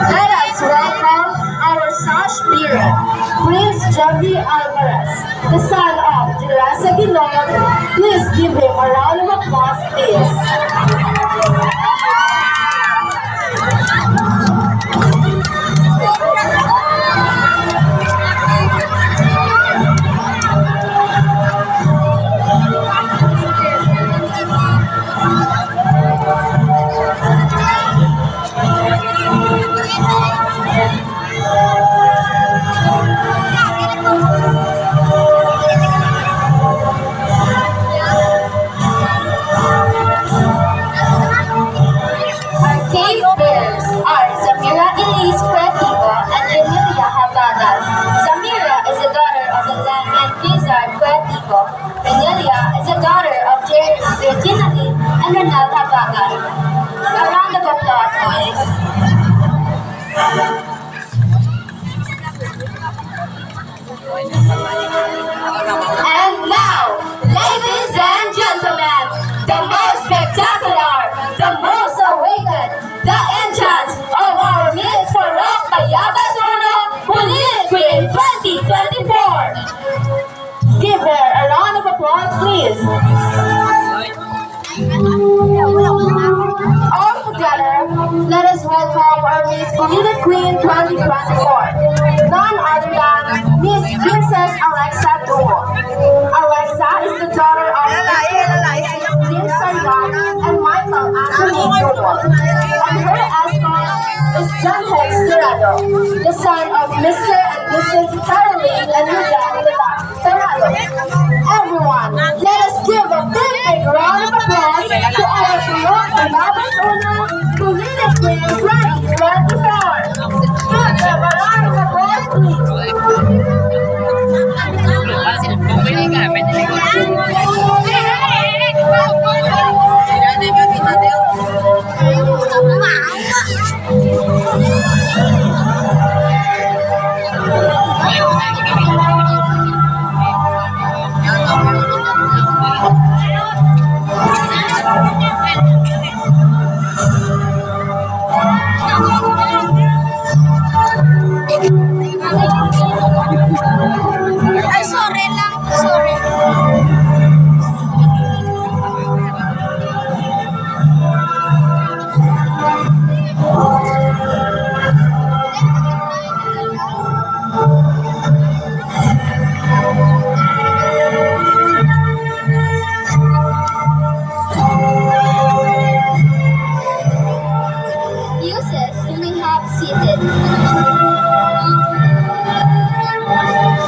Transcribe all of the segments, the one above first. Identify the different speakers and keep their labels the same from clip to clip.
Speaker 1: Let us welcome our Sash Bearer, Prince Javi Alvarez, the son of Jerasa Guilon. Please give him a round of applause, please. And Ronald Habagan. A round of applause, please. And now, ladies and gentlemen, the most spectacular, the most awakened, the entrance of our Miss Farok Bayabas Uno Bulin Queen 2024. Give her a round of applause, please. All together, let us welcome our Miss Bulin Queen 2024. None other than Miss Princess Alexa Duo. Alexa is the daughter of Mr. Jim Saryan and Michael Anthony Duo. And her husband is John Hex Tirado, the son of Mr. and Mrs. Caroline and Rudolph Tirado. Everyone, let us give a big round of applause to our Farok Bayabas Uno Bulin Queen 2024. Give them a round of applause, please.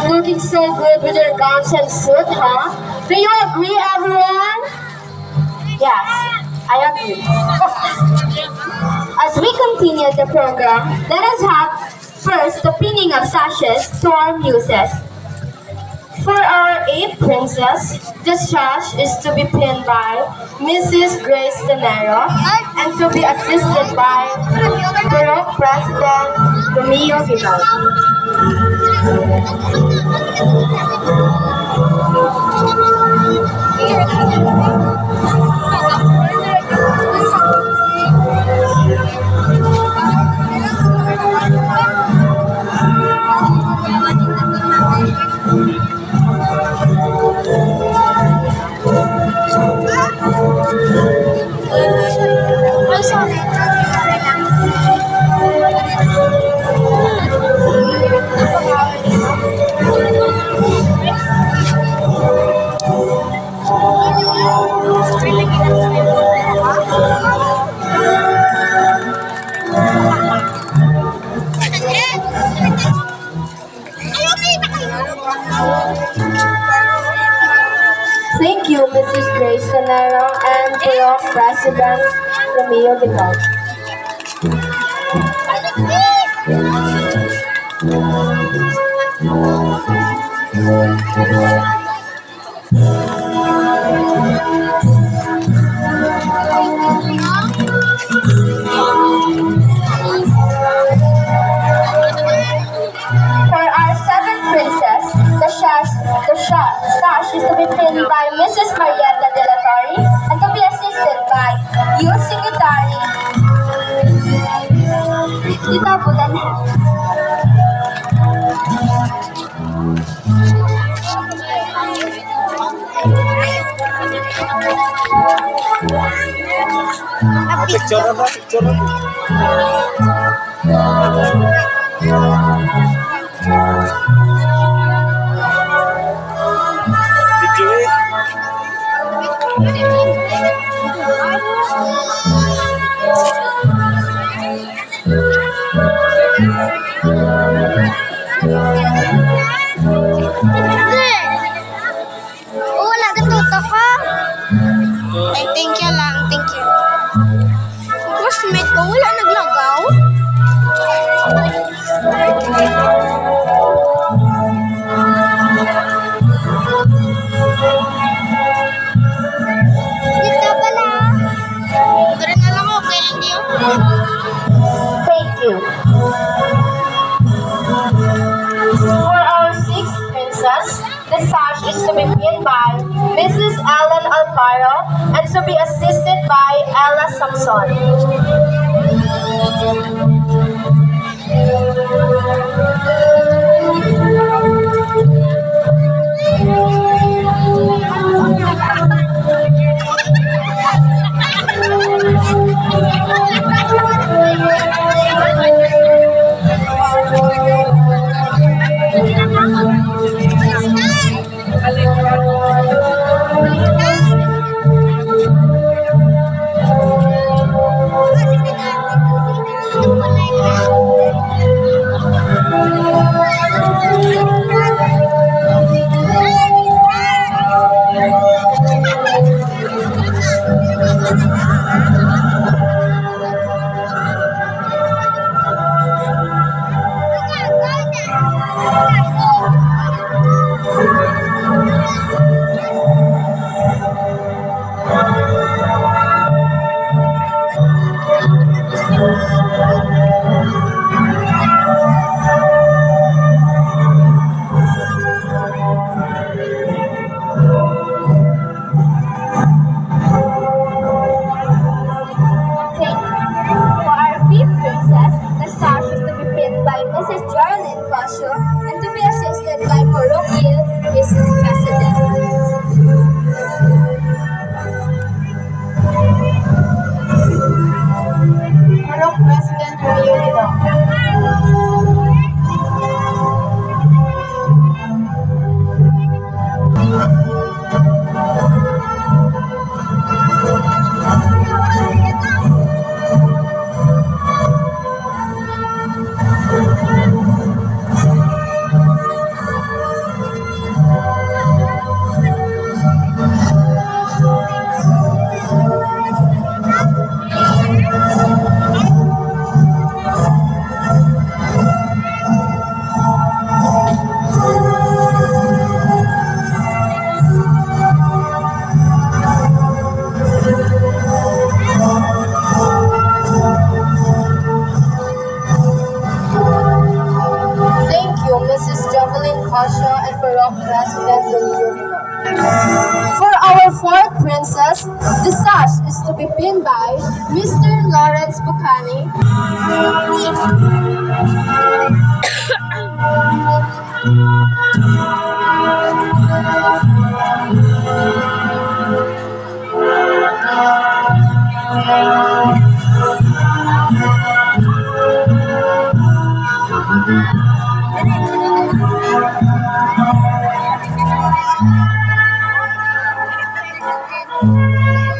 Speaker 1: Looking so good with your gowns and suit, huh? Do you agree, everyone? Yes, I agree. As we continue the program, let us have first the pinning of sashes to our muses. For our 8th princess, the sash is to be pinned by Mrs. Grace Tenero and to be assisted by Farok President Romeo Vidal. Thank you, Mrs. Grace Canaro and Bureau President Romeo Vidal. For our seventh princess, the sash is to be pinned by Mrs. Marietta De La Torre and to be assisted by youth secretary Tita Bulan.
Speaker 2: Picture na ba? Picture na ba? Video eh.
Speaker 3: Wala ka tuto ko. Ay, thank you lang. Thank you. Classmate ko, wala naglagaw. Dito pala. Pero na lang ako, kailan di ako.
Speaker 1: Thank you. For our sixth princess, the sash is to be pinned by Mrs. Ellen Alfaro and to be assisted by Ella Samson. The sash is to be pinned by Mr. Lawrence Buchaney.